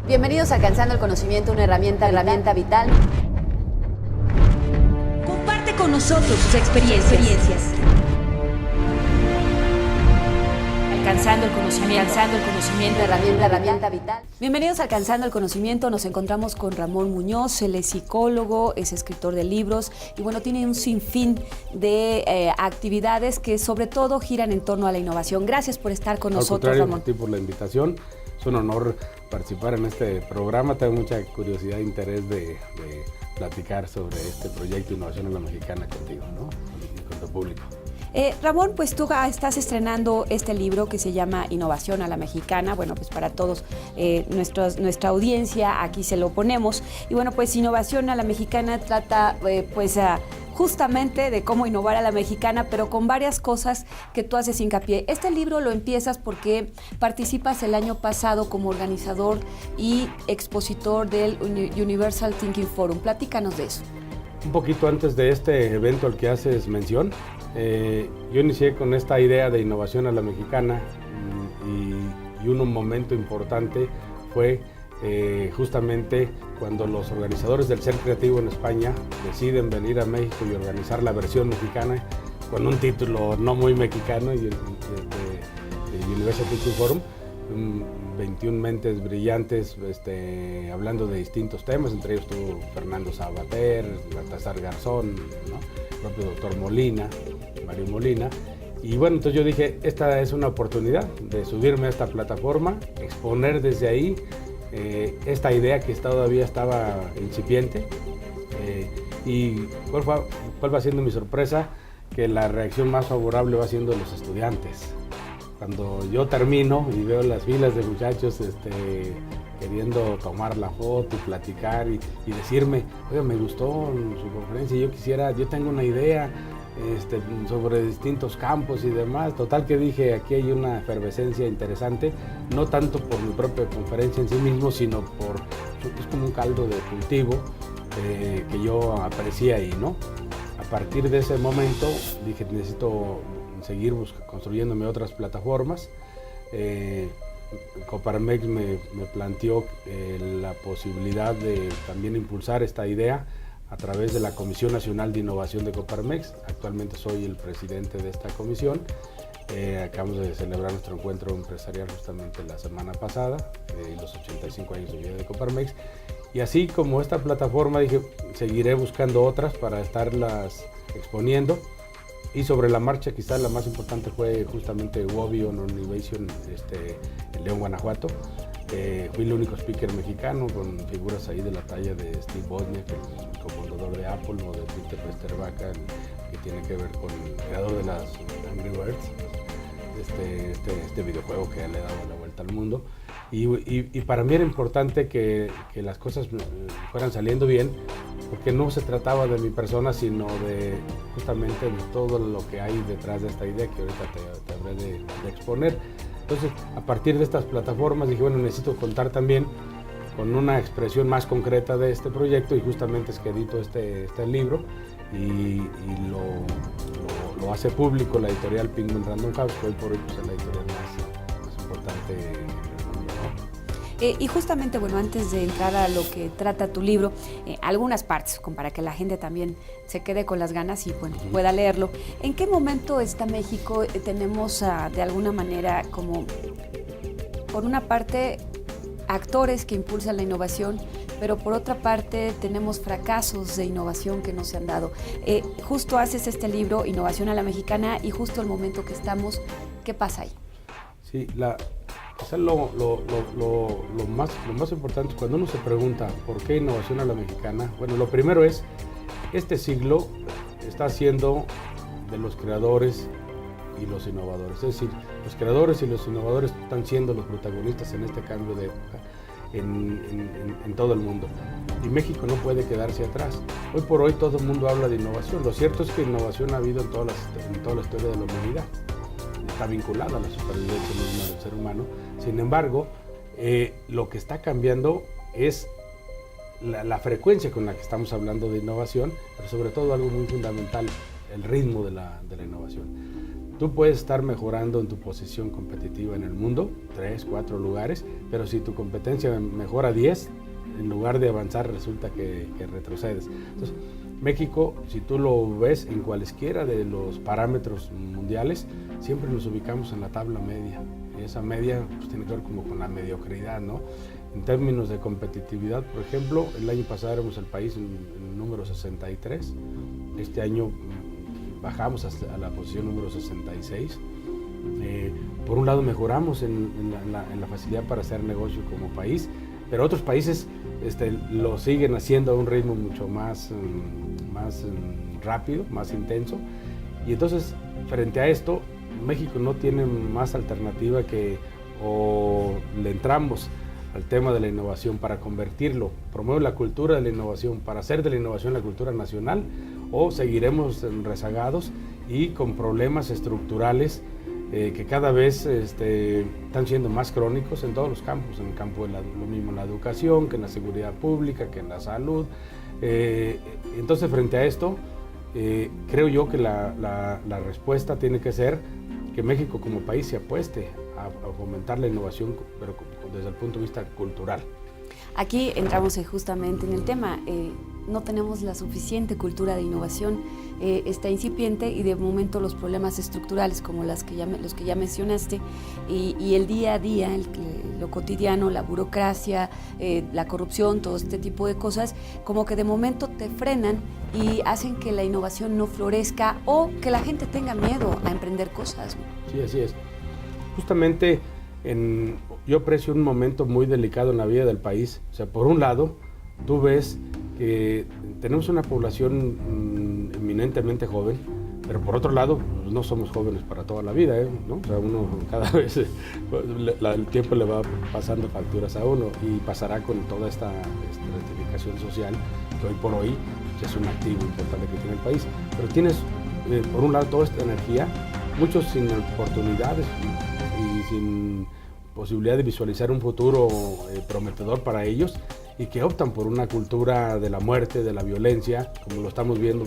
Bienvenidos a Alcanzando el Conocimiento, una herramienta vital. Comparte con nosotros sus experiencias. Alcanzando el conocimiento, herramienta vital. Bienvenidos a Alcanzando el Conocimiento. Nos encontramos con Ramón Muñoz. Él es psicólogo, es escritor de libros y bueno, tiene un sinfín de actividades que sobre todo giran en torno a la innovación. Gracias por estar con nosotros, Ramón. Al contrario, por la invitación. Es un honor participar en este programa. Tengo mucha curiosidad e interés de platicar sobre este proyecto Innovación a la Mexicana contigo, ¿no? Con tu público. Ramón, pues tú estás estrenando este libro que se llama Innovación a la Mexicana. Bueno, pues para todos nuestra audiencia aquí se lo ponemos. Y bueno, pues Innovación a la Mexicana trata justamente de cómo innovar a la mexicana, pero con varias cosas que tú haces hincapié. Este libro lo empiezas porque participas el año pasado como organizador y expositor del Universal Thinking Forum. Platícanos de eso. Un poquito antes de este evento al que haces mención, yo inicié con esta idea de innovación a la mexicana y un momento importante fue justamente cuando los organizadores del Ser Creativo en España deciden venir a México y organizar la versión mexicana con un título no muy mexicano, y de Universal Thinking Forum, 21 mentes brillantes hablando de distintos temas, entre ellos estuvo Fernando Sabater, Baltasar Garzón, ¿no? El propio doctor Molina, Mario Molina. Y bueno, entonces yo dije, esta es una oportunidad de subirme a esta plataforma, exponer desde ahí esta idea que todavía estaba incipiente. Y ¿cuál va siendo mi sorpresa? Que la reacción más favorable va siendo de los estudiantes. Cuando yo termino y veo las filas de muchachos queriendo tomar la foto y platicar y decirme, oiga, me gustó su conferencia, yo tengo una idea sobre distintos campos y demás. Total que dije, aquí hay una efervescencia interesante, no tanto por mi propia conferencia en sí mismo, sino es como un caldo de cultivo que yo aprecié ahí, ¿no? A partir de ese momento dije, necesito seguir construyéndome otras plataformas. Coparmex me planteó la posibilidad de también impulsar esta idea a través de la Comisión Nacional de Innovación de Coparmex. Actualmente soy el presidente de esta comisión. Acabamos de celebrar nuestro encuentro empresarial justamente la semana pasada, los 85 años de vida de Coparmex. Y así como esta plataforma, dije, seguiré buscando otras para estarlas exponiendo. Y sobre la marcha, quizás la más importante fue justamente WOBI on Innovation en León, Guanajuato. Fui el único speaker mexicano con figuras ahí de la talla de Steve Wozniak, el cofundador de Apple, o de Peter Westerbaca, que tiene que ver con el creador de las Angry Birds, este videojuego que le ha dado la vuelta al mundo. Y para mí era importante que las cosas fueran saliendo bien, porque no se trataba de mi persona, sino de justamente de todo lo que hay detrás de esta idea que ahorita te habré de exponer. Entonces, a partir de estas plataformas dije, bueno, necesito contar también con una expresión más concreta de este proyecto, y justamente es que edito este libro y lo hace público la editorial Penguin Random House, que hoy por hoy pues, es la editorial más importante en el mundo, ¿no? Y justamente, bueno, antes de entrar a lo que trata tu libro, algunas partes, como para que la gente también se quede con las ganas y bueno, pueda leerlo. ¿En qué momento está México? Tenemos de alguna manera como, por una parte, actores que impulsan la innovación, pero por otra parte tenemos fracasos de innovación que no se han dado. Justo haces este libro, Innovación a la Mexicana, y justo el momento que estamos, ¿qué pasa ahí? Sí, lo más importante es cuando uno se pregunta por qué innovación a la mexicana. Bueno, lo primero es, este siglo está siendo de los creadores y los innovadores. Es decir, los creadores y los innovadores están siendo los protagonistas en este cambio de época en todo el mundo. Y México no puede quedarse atrás. Hoy por hoy todo el mundo habla de innovación. Lo cierto es que innovación ha habido en toda la historia de la humanidad. Está vinculada a la supervivencia misma del ser humano. Sin embargo, lo que está cambiando es la frecuencia con la que estamos hablando de innovación, pero sobre todo algo muy fundamental, el ritmo de la innovación. tú puedes estar mejorando en tu posición competitiva en el mundo, 3, 4 lugares, pero si tu competencia mejora 10, en lugar de avanzar resulta que retrocedes. Entonces, México, si tú lo ves en cualesquiera de los parámetros mundiales, siempre nos ubicamos en la tabla media. Y esa media pues, tiene que ver como con la mediocridad, ¿no? En términos de competitividad, por ejemplo, el año pasado éramos el país en número 63, este año bajamos a la posición número 66. Por un lado mejoramos en la facilidad para hacer negocio como país, pero otros países lo siguen haciendo a un ritmo mucho más rápido, más intenso. Y entonces, frente a esto, México no tiene más alternativa que o le entramos al tema de la innovación para convertirlo, promover la cultura de la innovación, para hacer de la innovación la cultura nacional, o seguiremos rezagados y con problemas estructurales que cada vez están siendo más crónicos en todos los campos, en el campo de lo mismo en la educación, que en la seguridad pública, que en la salud. Entonces, frente a esto, creo yo que la respuesta tiene que ser que México como país se apueste a fomentar la innovación, pero desde el punto de vista cultural. Aquí entramos justamente en el tema. No tenemos la suficiente cultura de innovación, está incipiente, y de momento los problemas estructurales como los que ya mencionaste y el día a día, lo cotidiano, la burocracia, la corrupción, todo este tipo de cosas, como que de momento te frenan y hacen que la innovación no florezca o que la gente tenga miedo a emprender cosas. Sí, así es. Justamente yo aprecio un momento muy delicado en la vida del país. O sea, por un lado, tú ves que tenemos una población eminentemente joven, pero por otro lado, pues no somos jóvenes para toda la vida, ¿no? O sea, uno cada vez el tiempo le va pasando facturas a uno, y pasará con toda esta estratificación social que hoy por hoy es un activo importante que tiene el país. Pero tienes, por un lado, toda esta energía, muchos sin oportunidades y sin posibilidad de visualizar un futuro prometedor para ellos, y que optan por una cultura de la muerte, de la violencia, como lo estamos viendo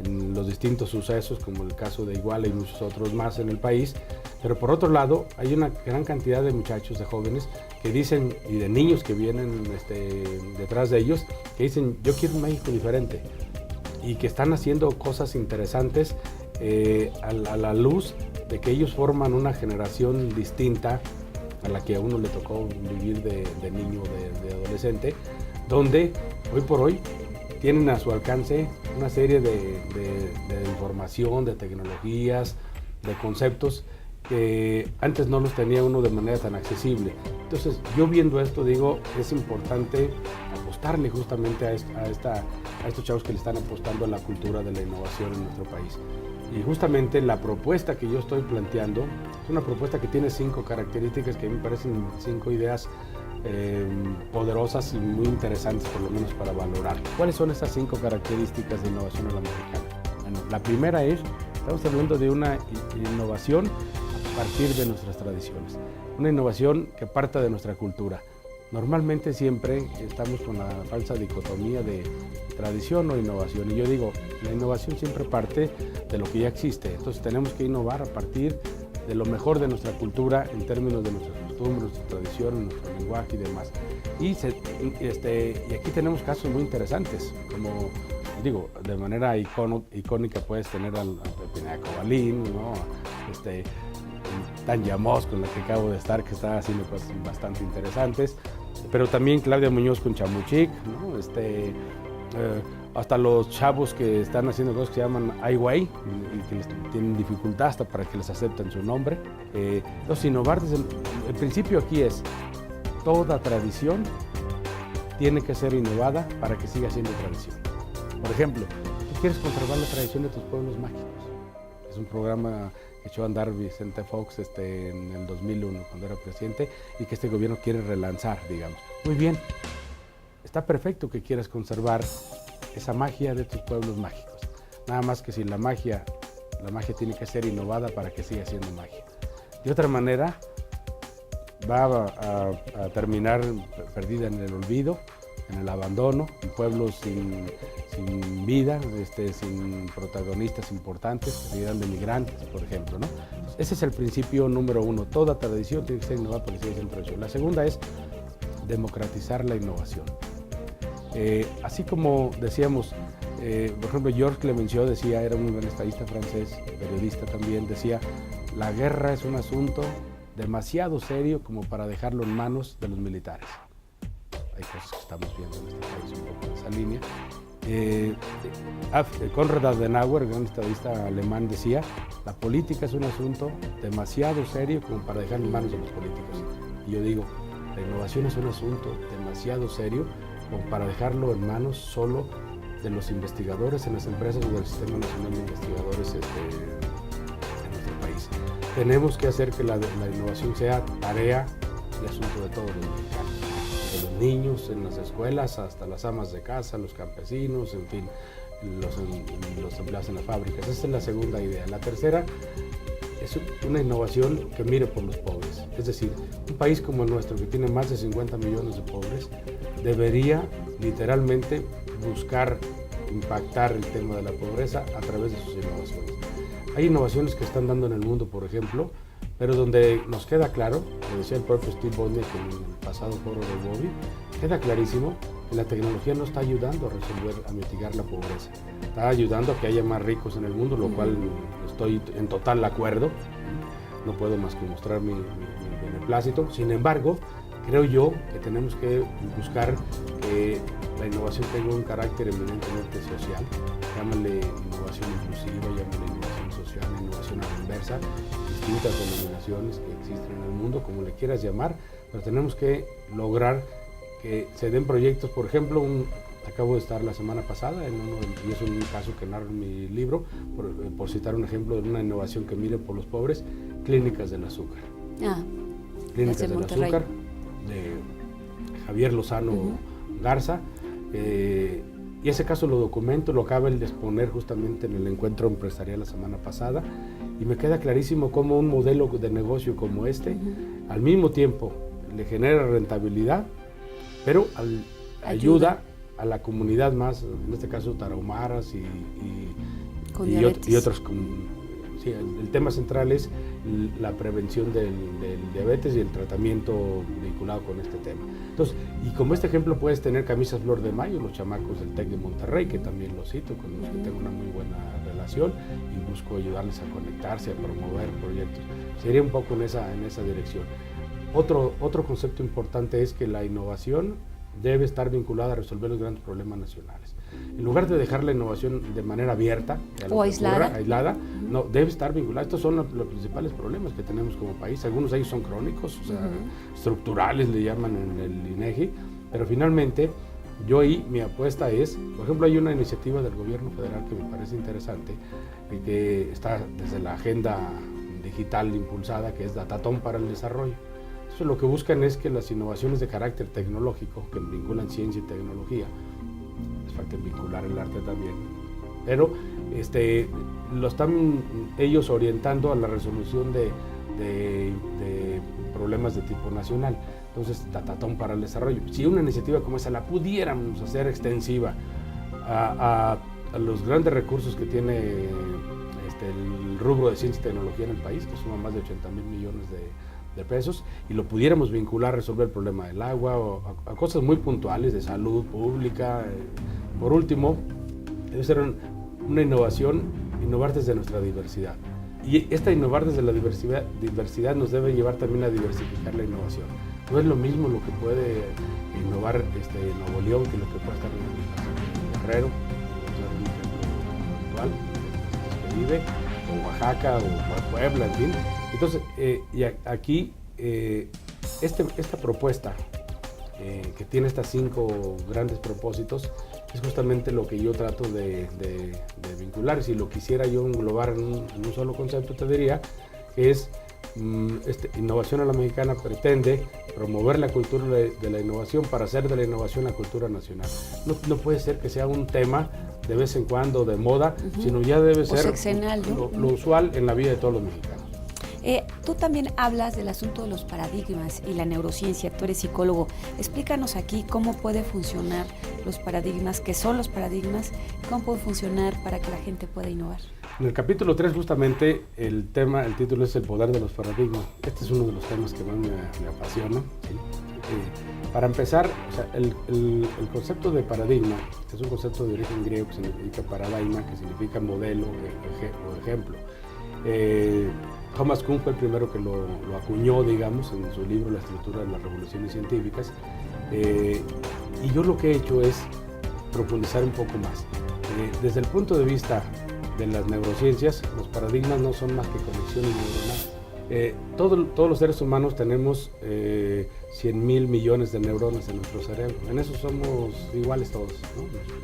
en los distintos sucesos, como el caso de Iguala y muchos otros más en el país. Pero por otro lado, hay una gran cantidad de muchachos, de jóvenes, que dicen, y de niños que vienen detrás de ellos, que dicen, yo quiero un México diferente, y que están haciendo cosas interesantes a la luz de que ellos forman una generación distinta a la que a uno le tocó vivir de niño, de adolescente, donde hoy por hoy tienen a su alcance una serie de información, de tecnologías, de conceptos que antes no los tenía uno de manera tan accesible. Entonces, yo viendo esto digo, es importante apostarle justamente a estos chavos que le están apostando a la cultura de la innovación en nuestro país. Y justamente la propuesta que yo estoy planteando es una propuesta que tiene 5 características que me parecen 5 ideas poderosas y muy interesantes, por lo menos para valorar. ¿Cuáles son esas 5 características de innovación a la mexicana? Bueno, la primera es, estamos hablando de una innovación a partir de nuestras tradiciones, una innovación que parta de nuestra cultura. Normalmente siempre estamos con la falsa dicotomía de tradición o innovación, y yo digo, la innovación siempre parte de lo que ya existe, entonces tenemos que innovar a partir de lo mejor de nuestra cultura en términos de nuestras costumbres, nuestra tradición, nuestro lenguaje y demás. Y aquí tenemos casos muy interesantes, como digo, de manera icónica puedes tener al Pepinaco Balín, ¿no? Tanya Moss, con la que acabo de estar, que está haciendo cosas bastante interesantes, pero también Claudia Muñoz con Chamuchic, ¿no? Hasta los chavos que están haciendo cosas que se llaman Ai Weiwei y que tienen dificultad hasta para que les acepten su nombre. Entonces, innovar desde el principio aquí es, toda tradición tiene que ser innovada para que siga siendo tradición. Por ejemplo, tú quieres conservar la tradición de tus pueblos mágicos. Es un programa que echó a andar Vicente Fox en el 2001, cuando era presidente, y que este gobierno quiere relanzar, digamos. Muy bien, está perfecto que quieras conservar esa magia de tus pueblos mágicos. Nada más que si la magia tiene que ser innovada para que siga siendo magia. De otra manera, va a terminar perdida en el olvido, en el abandono, en pueblos sin vida, sin protagonistas importantes, que se de migrantes, por ejemplo, ¿no? Ese es el principio número uno. Toda tradición tiene que ser innovada por el siempre. La segunda es democratizar la innovación. Así como decíamos, por ejemplo, Georges Clemenceau decía, era un gran estadista francés, periodista también, decía, la guerra es un asunto demasiado serio como para dejarlo en manos de los militares. Hay cosas que estamos viendo en este país un poco en esa línea. Konrad Adenauer, gran estadista alemán, decía, la política es un asunto demasiado serio como para dejarlo en manos de los políticos. Y yo digo, la innovación es un asunto demasiado serio como para dejarlo en manos solo de los investigadores en las empresas o del Sistema Nacional de Investigadores en nuestro país. Tenemos que hacer que la innovación sea tarea y asunto de todos los mexicanos, de los niños en las escuelas hasta las amas de casa, los campesinos, en fin, los empleados en las fábricas. Esa es la segunda idea. La tercera es una innovación que mire por los pobres. Es decir, un país como el nuestro, que tiene más de 50 millones de pobres, debería literalmente buscar impactar el tema de la pobreza a través de sus innovaciones. Hay innovaciones que están dando en el mundo, por ejemplo, pero donde nos queda claro, lo decía el propio Steve Wozniak en el pasado foro de Bobby, queda clarísimo que la tecnología no está ayudando a mitigar la pobreza. Está ayudando a que haya más ricos en el mundo, lo cual estoy en total acuerdo. No puedo más que mostrar mi beneplácito. Sin embargo, creo yo que tenemos que buscar que la innovación tenga un carácter eminentemente social. Llámale innovación inclusiva, llámale innovación social, innovación a la inversa, distintas denominaciones que existen en el mundo, como le quieras llamar, pero tenemos que lograr que se den proyectos. Por ejemplo, acabo de estar la semana pasada y es un caso que narro en mi libro, por citar un ejemplo de una innovación que mire por los pobres, clínicas del azúcar. Clínicas del azúcar, de Javier Lozano Garza, y ese caso lo documento, lo acaba de exponer justamente en el encuentro empresarial la semana pasada, y me queda clarísimo cómo un modelo de negocio como este, al mismo tiempo le genera rentabilidad, pero ayuda a la comunidad más, en este caso tarahumaras y otros. Sí, el tema central es la prevención del diabetes y el tratamiento vinculado con este tema. Entonces, y como este ejemplo puedes tener Camisas Flor de Mayo, los chamacos del TEC de Monterrey, que también los cito, con los que tengo una muy buena relación y busco ayudarles a conectarse, a promover proyectos. Sería un poco en esa dirección. Otro concepto importante es que la innovación debe estar vinculada a resolver los grandes problemas nacionales. En lugar de dejar la innovación de manera abierta o aislada, no, debe estar vinculada. Estos son los principales problemas que tenemos como país. Algunos de ellos son crónicos, o sea, estructurales le llaman en el INEGI, pero finalmente yo ahí mi apuesta es, por ejemplo, hay una iniciativa del gobierno federal que me parece interesante, que está desde la agenda digital impulsada, que es Datatón para el Desarrollo. Entonces, lo que buscan es que las innovaciones de carácter tecnológico, que vinculan ciencia y tecnología, les falta vincular el arte también, pero lo están ellos orientando a la resolución de problemas de tipo nacional. Entonces, Datatón para el Desarrollo. Si una iniciativa como esa la pudiéramos hacer extensiva a los grandes recursos que tiene el rubro de ciencia y tecnología en el país, que suma más de 80,000 millones de pesos, y lo pudiéramos vincular a resolver el problema del agua o a cosas muy puntuales de salud pública. Por último, debe ser una innovar desde nuestra diversidad. Y innovar desde la diversidad nos debe llevar también a diversificar la innovación. No es lo mismo lo que puede innovar Nuevo León que lo que puede estar en Guerrero, actual, que vive, o Oaxaca, o Puebla, en fin. Entonces, y aquí, esta propuesta, que tiene estas 5 grandes propósitos, es justamente lo que yo trato de vincular. Si lo quisiera yo englobar en un solo concepto, te diría que es Innovación a la Mexicana pretende promover la cultura de la innovación para hacer de la innovación la cultura nacional. No puede ser que sea un tema de vez en cuando de moda, sino ya debe ser sexenal, ¿no? lo usual en la vida de todos los mexicanos. Tú también hablas del asunto de los paradigmas y la neurociencia, tú eres psicólogo. Explícanos aquí cómo puede funcionar los paradigmas, qué son los paradigmas, cómo puede funcionar para que la gente pueda innovar. En el capítulo 3 justamente el título es el poder de los paradigmas. Este es uno de los temas que más me apasiona, ¿sí? Para empezar, o sea, el concepto de paradigma es un concepto de origen griego que significa paradigma, que significa modelo o ejemplo. Thomas Kuhn fue el primero que lo acuñó, digamos, en su libro La estructura de las revoluciones científicas. Y yo lo que he hecho es profundizar un poco más. Desde el punto de vista de las neurociencias, los paradigmas no son más que conexiones neuronales. Todos los seres humanos tenemos 100.000 millones de neuronas en nuestro cerebro. En eso somos iguales todos, ¿no?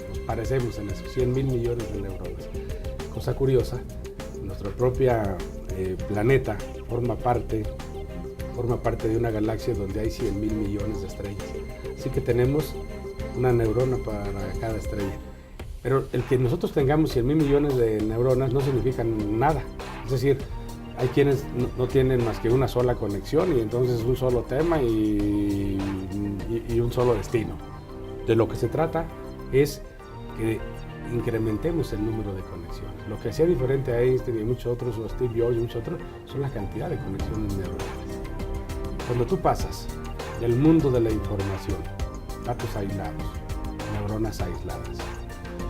Nos parecemos en eso, 100.000 millones de neuronas. Cosa curiosa, nuestro propio planeta forma parte de una galaxia donde hay 100.000 millones de estrellas. Así que tenemos una neurona para cada estrella. Pero el que nosotros tengamos 100.000 millones de neuronas no significa nada. Es decir, hay quienes no tienen más que una sola conexión y entonces un solo tema y un solo destino. De lo que se trata es que incrementemos el número de conexiones. Lo que hacía diferente a Einstein y muchos otros, o Steve Jobs y muchos otros, son la cantidad de conexiones neuronales. Cuando tú pasas del mundo de la información, datos aislados, neuronas aisladas,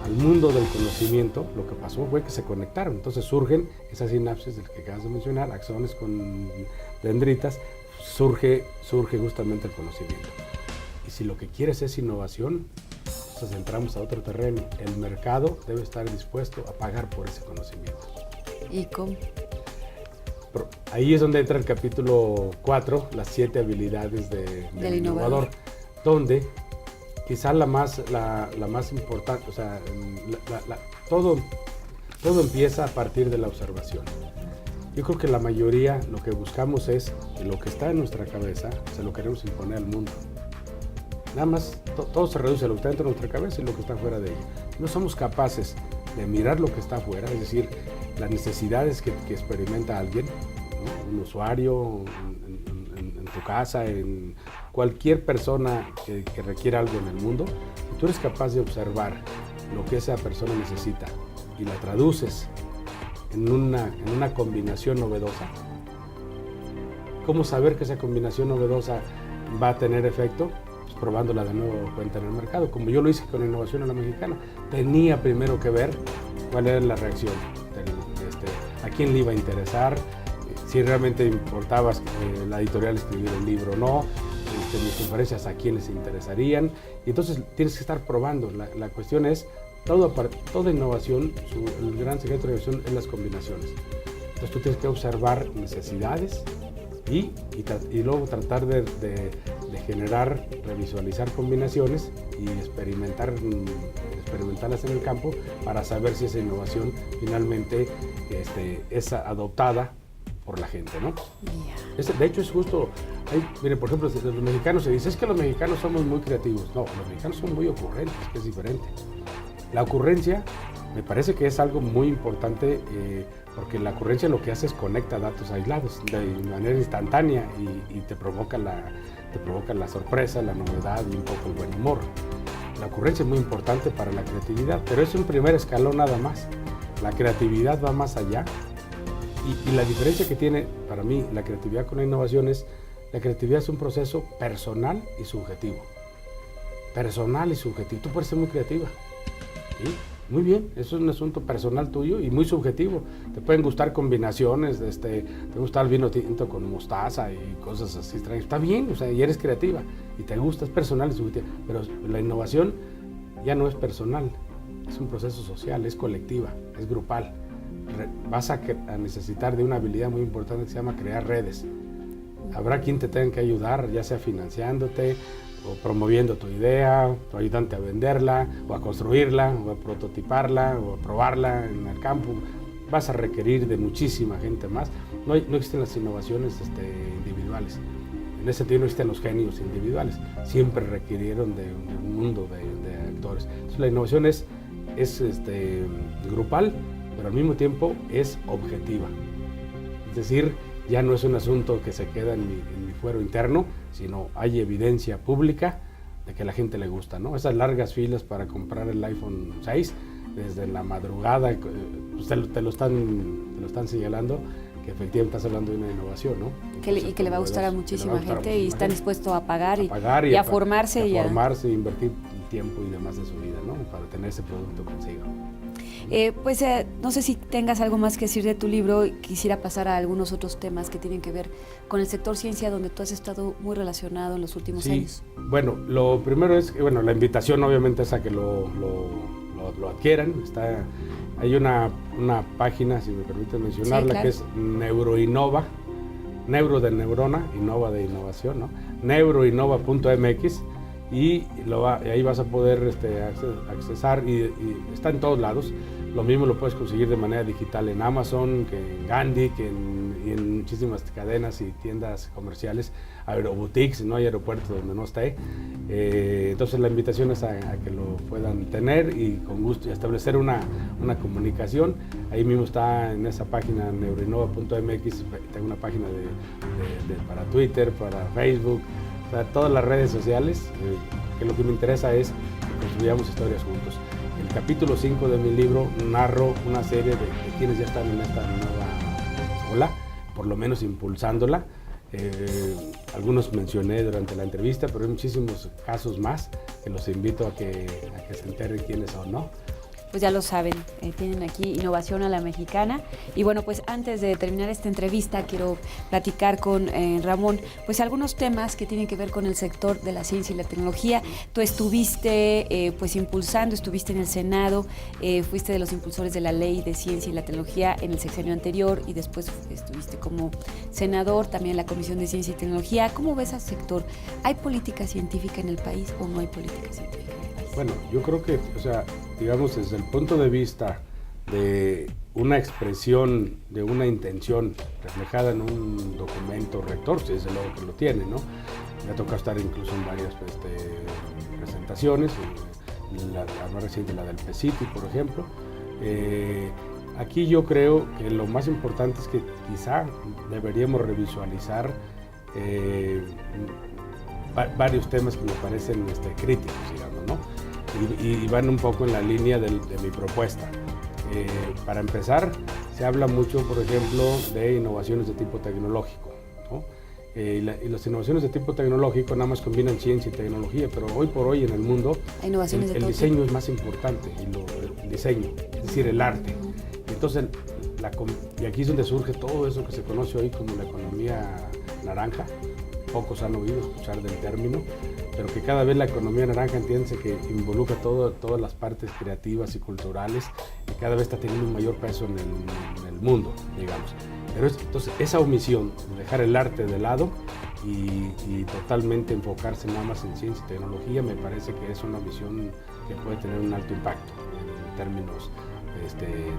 al mundo del conocimiento, lo que pasó fue que se conectaron. Entonces surgen esas sinapsis del que acabas de mencionar, axones con dendritas, surge justamente el conocimiento. Y si lo que quieres es innovación, entonces entramos a otro terreno. El mercado debe estar dispuesto a pagar por ese conocimiento. ¿Y cómo? Ahí es donde entra el capítulo 4, las 7 habilidades del innovador, donde quizá la más importante, o sea, todo empieza a partir de la observación. Yo creo que la mayoría lo que buscamos es que lo que está en nuestra cabeza se lo queremos imponer al mundo. Nada más, todo se reduce a lo que está dentro de nuestra cabeza y lo que está fuera de ella. No somos capaces de mirar lo que está afuera, es decir, las necesidades que experimenta alguien, ¿no? Un usuario en tu casa, en cualquier persona que requiera algo en el mundo. Si tú eres capaz de observar lo que esa persona necesita y la traduces en una combinación novedosa, ¿cómo saber que esa combinación novedosa va a tener efecto? Pues probándola de nuevo cuenta en el mercado, como yo lo hice con Innovación a la Mexicana. Tenía primero que ver cuál era la reacción, a quién le iba a interesar, si realmente importaba la editorial escribir el libro o no, mis conferencias a quién les interesarían, y entonces tienes que estar probando. La cuestión es, toda innovación, el gran secreto de la innovación es las combinaciones. Entonces tú tienes que observar necesidades y luego tratar de generar, revisualizar combinaciones y experimentarlas en el campo para saber si esa innovación finalmente es adoptada por la gente, ¿no? De hecho es justo, mire, por ejemplo, los mexicanos se dice, es que los mexicanos somos muy creativos. No, los mexicanos son muy ocurrentes, que es diferente. La ocurrencia me parece que es algo muy importante, porque la ocurrencia lo que hace es conecta datos aislados de manera instantánea y te provoca la sorpresa, la novedad y un poco el buen humor. La ocurrencia es muy importante para la creatividad, pero es un primer escalón nada más. La creatividad va más allá. Y la diferencia que tiene para mí la creatividad con la innovación es, la creatividad es un proceso personal y subjetivo. Personal y subjetivo. Tú puedes ser muy creativa, ¿sí? Muy bien, eso es un asunto personal tuyo y muy subjetivo. Te pueden gustar combinaciones, te gusta el vino tinto con mostaza y cosas así extrañas. Está bien, o sea, y eres creativa y te gusta, es personal y subjetiva. Pero la innovación ya no es personal, es un proceso social, es colectiva, es grupal. Vas a necesitar de una habilidad muy importante que se llama crear redes. Habrá quien te tenga que ayudar, ya sea financiándote o promoviendo tu idea, o ayudante a venderla, o a construirla, o a prototiparla, o a probarla en el campo. Vas a requerir de muchísima gente más. No existen las innovaciones individuales. En ese sentido no existen los genios individuales. Siempre requirieron de un mundo de actores. Entonces, la innovación es grupal, pero al mismo tiempo es objetiva. Es decir, ya no es un asunto que se queda en mi fuero interno, sino hay evidencia pública de que a la gente le gusta, ¿no? Esas largas filas para comprar el iPhone 6, desde la madrugada, pues te lo están señalando, que efectivamente estás hablando de una innovación, ¿no? Y que le va a gustar a muchísima gente y están dispuestos a pagar y a formarse. A formarse, invertir tiempo y demás de su vida, ¿no? Para tener ese producto consigo. No sé si tengas algo más que decir de tu libro. Quisiera pasar a algunos otros temas que tienen que ver con el sector ciencia, donde tú has estado muy relacionado en los últimos años. Bueno, lo primero es que, la invitación obviamente es a que lo adquieran. Hay una página, si me permiten mencionarla, sí, claro, que es Neuroinnova, neuro de neurona, innova de innovación, ¿no? Neuroinnova.mx, y ahí vas a poder accesar, y está en todos lados. Lo mismo lo puedes conseguir de manera digital en Amazon, que en Gandhi, y en muchísimas cadenas y tiendas comerciales, aeroboutiques, no hay aeropuerto donde no esté. Entonces la invitación es a que lo puedan tener y con gusto y establecer una comunicación. Ahí mismo está en esa página neuroinnova.mx, tengo una página para Twitter, para Facebook, para todas las redes sociales, que lo que me interesa es que construyamos historias juntos. El capítulo 5 de mi libro narro una serie de quienes ya están en esta nueva ola, por lo menos impulsándola. Algunos mencioné durante la entrevista, pero hay muchísimos casos más que los invito a que se enteren quiénes son, ¿no? Pues ya lo saben, tienen aquí Innovación a la Mexicana. Y bueno, pues antes de terminar esta entrevista, quiero platicar con Ramón, pues algunos temas que tienen que ver con el sector de la ciencia y la tecnología. Tú estuviste estuviste en el Senado, fuiste de los impulsores de la Ley de Ciencia y la Tecnología en el sexenio anterior, y después estuviste como senador también en la Comisión de Ciencia y Tecnología. ¿Cómo ves al sector? ¿Hay política científica en el país o no hay política científica en el país? Bueno, yo creo que, digamos, desde el punto de vista de una expresión, de una intención reflejada en un documento rector, sí, desde luego que lo tiene, ¿no? Me ha tocado estar incluso en varias presentaciones, la más reciente, la del PECITI, por ejemplo. Aquí yo creo que lo más importante es que quizá deberíamos revisualizar varios temas que me parecen críticos, digamos, ¿no? Y van un poco en la línea de mi propuesta. Para empezar, se habla mucho, por ejemplo, de innovaciones de tipo tecnológico, ¿no? Y las innovaciones de tipo tecnológico nada más combinan ciencia y tecnología, pero hoy por hoy en el mundo el diseño es más importante, el diseño, es decir, el arte. Entonces, y aquí es donde surge todo eso que se conoce hoy como la economía naranja. Pocos han oído escuchar del término, pero que cada vez la economía naranja, entiende que involucra todas las partes creativas y culturales, y cada vez está teniendo un mayor peso en el mundo, digamos. Pero entonces esa omisión de dejar el arte de lado y totalmente enfocarse nada más en ciencia y tecnología, me parece que es una visión que puede tener un alto impacto en términos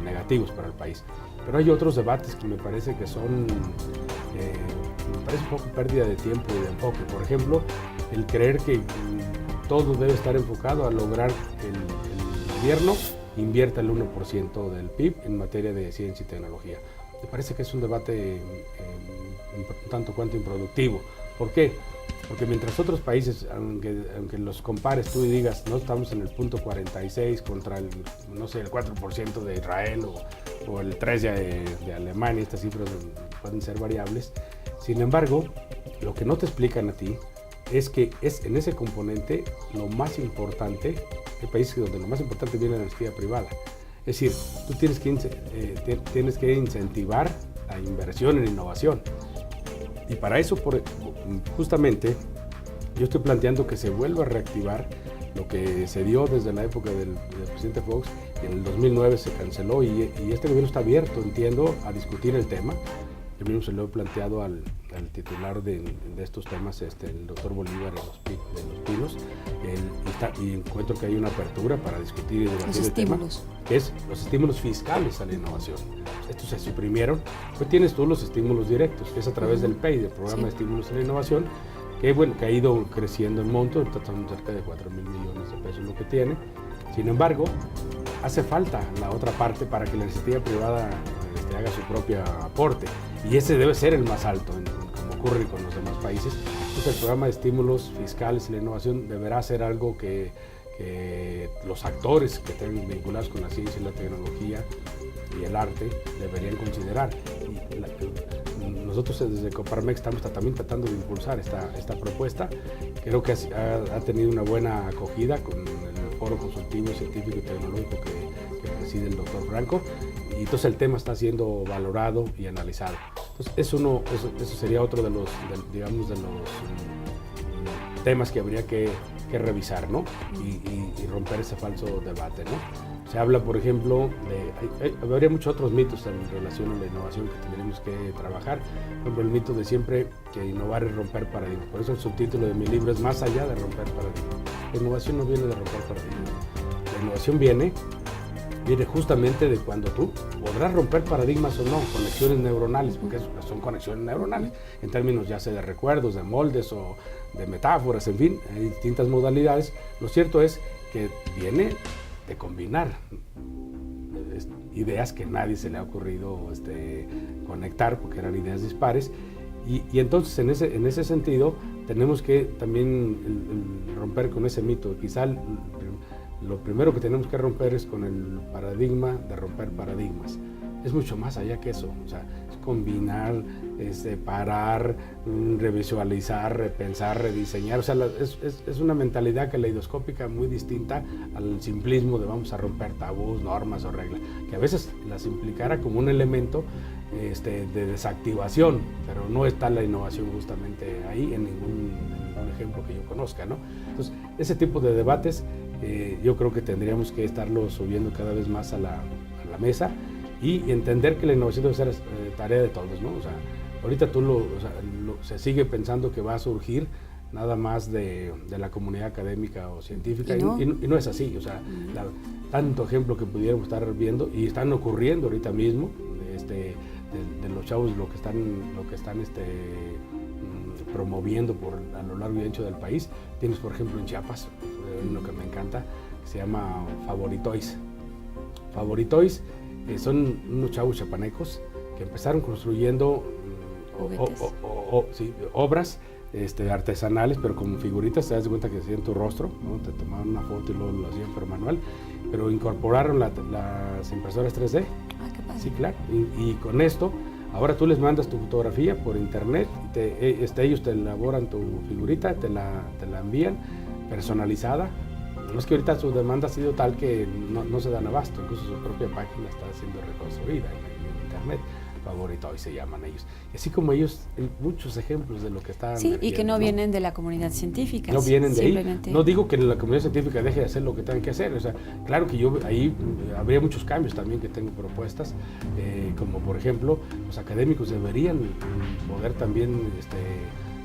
negativos para el país. Pero hay otros debates que me parece que son, me parece un poco pérdida de tiempo y de enfoque. Por ejemplo, el creer que todo debe estar enfocado a lograr que el gobierno invierta el 1% del PIB en materia de ciencia y tecnología. Me parece que es un debate un tanto cuanto improductivo. ¿Por qué? Porque mientras otros países, aunque los compares tú y digas, no estamos en el punto 46 contra el 4% de Israel o el 3% de Alemania, estas cifras pueden ser variables. Sin embargo, lo que no te explican a ti es que es en ese componente lo más importante, hay países donde lo más importante viene de la iniciativa privada. Es decir, tú tienes que incentivar la inversión en innovación. Y para eso, justamente, yo estoy planteando que se vuelva a reactivar lo que se dio desde la época del presidente Fox. En el 2009 se canceló y este gobierno está abierto, entiendo, a discutir el tema. Yo mismo se lo he planteado al titular de estos temas, el doctor Bolívar de los Pinos, y encuentro que hay una apertura para discutir y debatir el tema, que es los estímulos fiscales a la innovación. Estos se suprimieron, pues tienes tú los estímulos directos, que es a través del PEI, del Programa de Estímulos a la Innovación, que ha ido creciendo en monto, estamos cerca de 4,000 millones de pesos lo que tiene. Sin embargo, hace falta la otra parte para que la iniciativa privada haga su propio aporte. Y ese debe ser el más alto, como ocurre con los demás países. Entonces el programa de estímulos fiscales y la innovación deberá ser algo que los actores que estén vinculados con la ciencia y la tecnología y el arte deberían considerar. Nosotros desde Coparmex estamos también tratando de impulsar esta propuesta. Creo que ha tenido una buena acogida con el Foro Consultivo Científico y Tecnológico que preside el doctor Franco, y entonces el tema está siendo valorado y analizado. Entonces eso sería otro de los temas que habría que revisar, ¿no? Y romper ese falso debate, ¿no? Se habla, por ejemplo, habría muchos otros mitos en relación a la innovación que tendremos que trabajar. Por ejemplo, el mito de siempre que innovar es romper paradigmas. Por eso el subtítulo de mi libro es Más allá de romper paradigmas. La innovación no viene de romper paradigmas. La innovación viene justamente de cuando tú podrás romper paradigmas o no, conexiones neuronales, porque son conexiones neuronales, en términos ya sea de recuerdos, de moldes o de metáforas, en fin, hay distintas modalidades. Lo cierto es que viene de combinar ideas que nadie se le ha ocurrido conectar, porque eran ideas dispares, y entonces en ese sentido tenemos que también romper con ese mito. Quizá lo primero que tenemos que romper es con el paradigma de romper paradigmas. Es mucho más allá que eso, o sea, es combinar, parar, revisualizar, repensar, rediseñar. O sea, es una mentalidad caleidoscópica muy distinta al simplismo de vamos a romper tabús, normas o reglas, que a veces las implicara como un elemento de desactivación, pero no está la innovación justamente ahí en ningún ejemplo que yo conozca, ¿no? Entonces, ese tipo de debates yo creo que tendríamos que estarlo subiendo cada vez más a la mesa, y entender que la innovación debe ser tarea de todos, ¿no? O sea, ahorita se sigue pensando que va a surgir nada más de la comunidad académica o científica, y no es así. O sea, tanto ejemplo que pudiéramos estar viendo y están ocurriendo ahorita mismo de los chavos lo que están promoviendo a lo largo y ancho del país. Tienes, por ejemplo, en Chiapas uno que me encanta, que se llama Favoritoys. Favoritoys son unos chavos chapanecos que empezaron construyendo obras artesanales, pero como figuritas. Te das cuenta que hacían tu rostro, ¿no? Te tomaban una foto y luego lo hacían por manual, pero incorporaron las impresoras 3D. Ah, qué padre. Sí, claro. Y con esto, ahora tú les mandas tu fotografía por internet, ellos te elaboran tu figurita, te la envían personalizada. No es que ahorita su demanda ha sido tal que no se dan abasto, incluso su propia página está siendo reconstruida en internet. Favoritoys se llaman ellos. Y así como ellos, hay muchos ejemplos de lo que están. Sí, y que no vienen de la comunidad científica. No vienen de ahí. No digo que la comunidad científica deje de hacer lo que tengan que hacer. O sea, claro que yo ahí habría muchos cambios también, que tengo propuestas, como por ejemplo, los académicos deberían poder también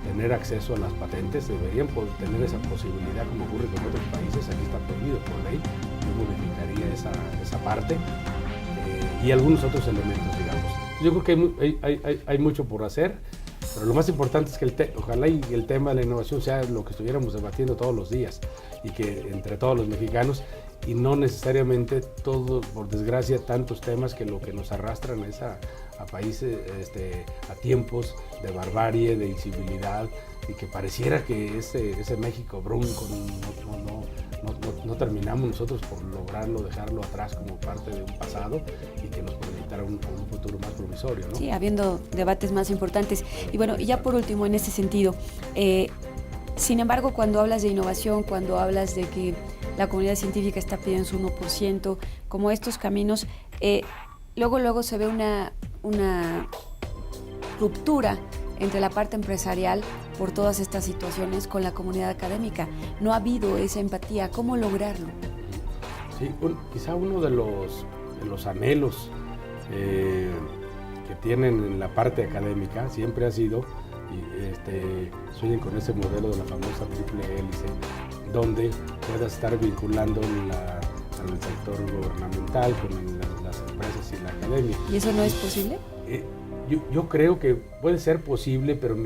tener acceso a las patentes, deberían poder tener esa posibilidad, como ocurre con otros países. Aquí está prohibido por ley. Yo modificaría esa parte y algunos otros elementos, digamos. Yo creo que hay mucho por hacer, pero lo más importante es que ojalá el tema de la innovación sea lo que estuviéramos debatiendo todos los días, y que entre todos los mexicanos, y no necesariamente todos, por desgracia, tantos temas que lo que nos arrastran es a países, a tiempos de barbarie, de incivilidad, y que pareciera que ese México bronco no terminamos nosotros por lograrlo, dejarlo atrás como parte de un pasado, y que nos proyectara un futuro más promisorio, ¿no? Sí, habiendo debates más importantes. Y bueno, y ya por último, en ese sentido, sin embargo, cuando hablas de innovación, cuando hablas de que la comunidad científica está pidiendo su 1%, como estos caminos, luego se ve una ruptura entre la parte empresarial por todas estas situaciones con la comunidad académica. No ha habido esa empatía. ¿Cómo lograrlo? Sí, quizá uno de los anhelos que tienen en la parte académica siempre ha sido, sueñan con ese modelo de la famosa triple hélice, donde puedas estar vinculando al sector gubernamental con las empresas y la academia. ¿Y eso no es posible? Yo creo que puede ser posible, pero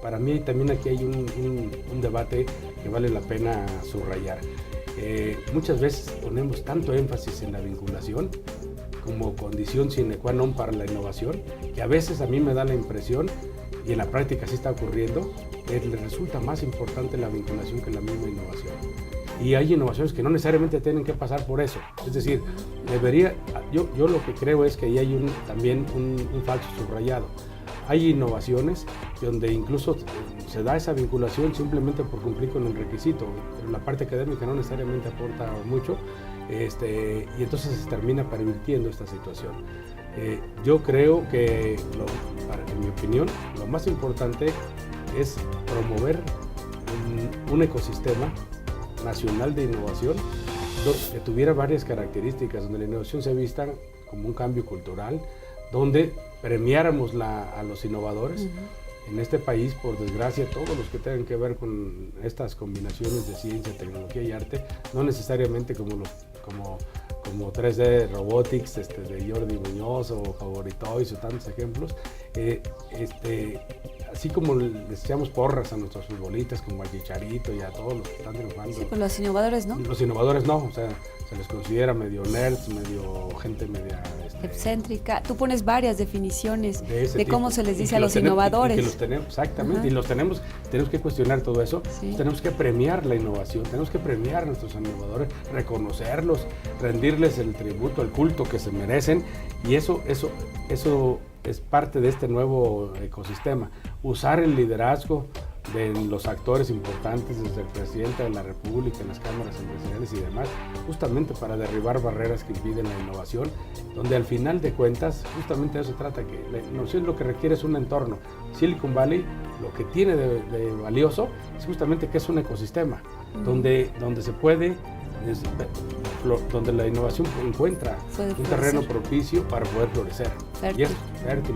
para mí también aquí hay un debate que vale la pena subrayar. Muchas veces ponemos tanto énfasis en la vinculación como condición sine qua non para la innovación, que a veces a mí me da la impresión, y en la práctica sí está ocurriendo, que le resulta más importante la vinculación que la misma innovación. Y hay innovaciones que no necesariamente tienen que pasar por eso. Es decir, yo lo que creo es que ahí hay también un falso subrayado. Hay innovaciones donde incluso se da esa vinculación simplemente por cumplir con el requisito, pero la parte académica no necesariamente aporta mucho, y entonces se termina pervirtiendo esta situación. Yo creo que, en mi opinión, lo más importante es promover un ecosistema nacional de innovación que tuviera varias características, donde la innovación se vista como un cambio cultural, donde premiáramos a los innovadores. En este país, por desgracia, todos los que tengan que ver con estas combinaciones de ciencia, tecnología y arte, no necesariamente como 3D Robotics de Jordi Muñoz o Favoritoys o tantos ejemplos, así como les echamos porras a nuestros futbolistas como a Chicharito y a todos los que están triunfando. Sí, pues los innovadores, ¿no? Los innovadores no, o sea, se les considera medio nerds, medio gente media... excéntrica. Tú pones varias definiciones de cómo se les dice a los tenemos, innovadores. Y que los tenemos, exactamente, y los tenemos que cuestionar todo eso, sí. Tenemos que premiar la innovación, tenemos que premiar a nuestros innovadores, reconocerlos, rendirles el tributo, el culto que se merecen, y eso es parte de este nuevo ecosistema. Usar el liderazgo de los actores importantes, desde el presidente de la República, en las cámaras empresariales y demás, justamente para derribar barreras que impiden la innovación, donde al final de cuentas, justamente de eso se trata, que la innovación lo que requiere es un entorno. Silicon Valley lo que tiene de valioso es justamente que es un ecosistema, donde se puede, donde la innovación encuentra un terreno propicio para poder florecer.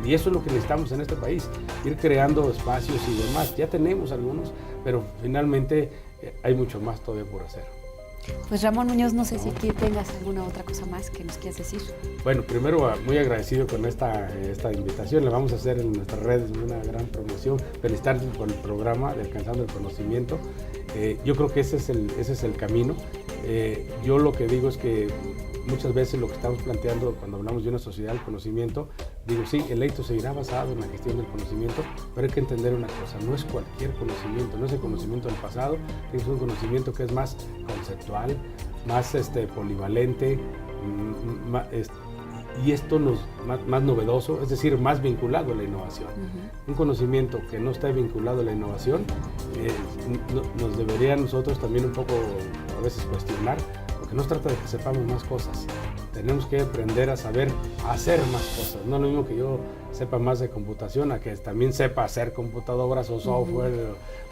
Y eso es lo que necesitamos en este país, ir creando espacios y demás. Ya tenemos algunos, pero finalmente hay mucho más todavía por hacer. Pues Ramón Muñoz, no sé si tengas alguna otra cosa más que nos quieras decir. Bueno, primero muy agradecido con esta invitación, la vamos a hacer en nuestras redes, una gran promoción, felicitarles por el programa de Alcanzando el Conocimiento. Yo creo que ese es el camino. Yo lo que digo es que muchas veces lo que estamos planteando cuando hablamos de una sociedad del conocimiento, digo, sí, el éxito seguirá basado en la gestión del conocimiento, pero hay que entender una cosa, no es cualquier conocimiento, no es el conocimiento del pasado, es un conocimiento que es más conceptual, más polivalente, y esto más novedoso, es decir, más vinculado a la innovación. Un conocimiento que no está vinculado a la innovación nos debería nosotros también un poco a veces cuestionar, porque no se trata de que sepamos más cosas, tenemos que aprender a saber hacer más cosas. No es lo mismo que yo sepa más de computación a que también sepa hacer computadoras o software,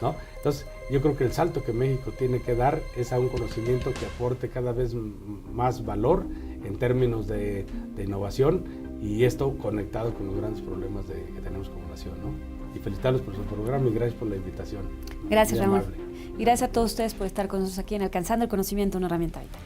¿no? Entonces, yo creo que el salto que México tiene que dar es a un conocimiento que aporte cada vez más valor en términos de innovación, y esto conectado con los grandes problemas que tenemos como nación, ¿no? Y felicitarlos por su programa y gracias por la invitación. Gracias, Ramón. Y gracias a todos ustedes por estar con nosotros aquí en Alcanzando el Conocimiento, una herramienta vital.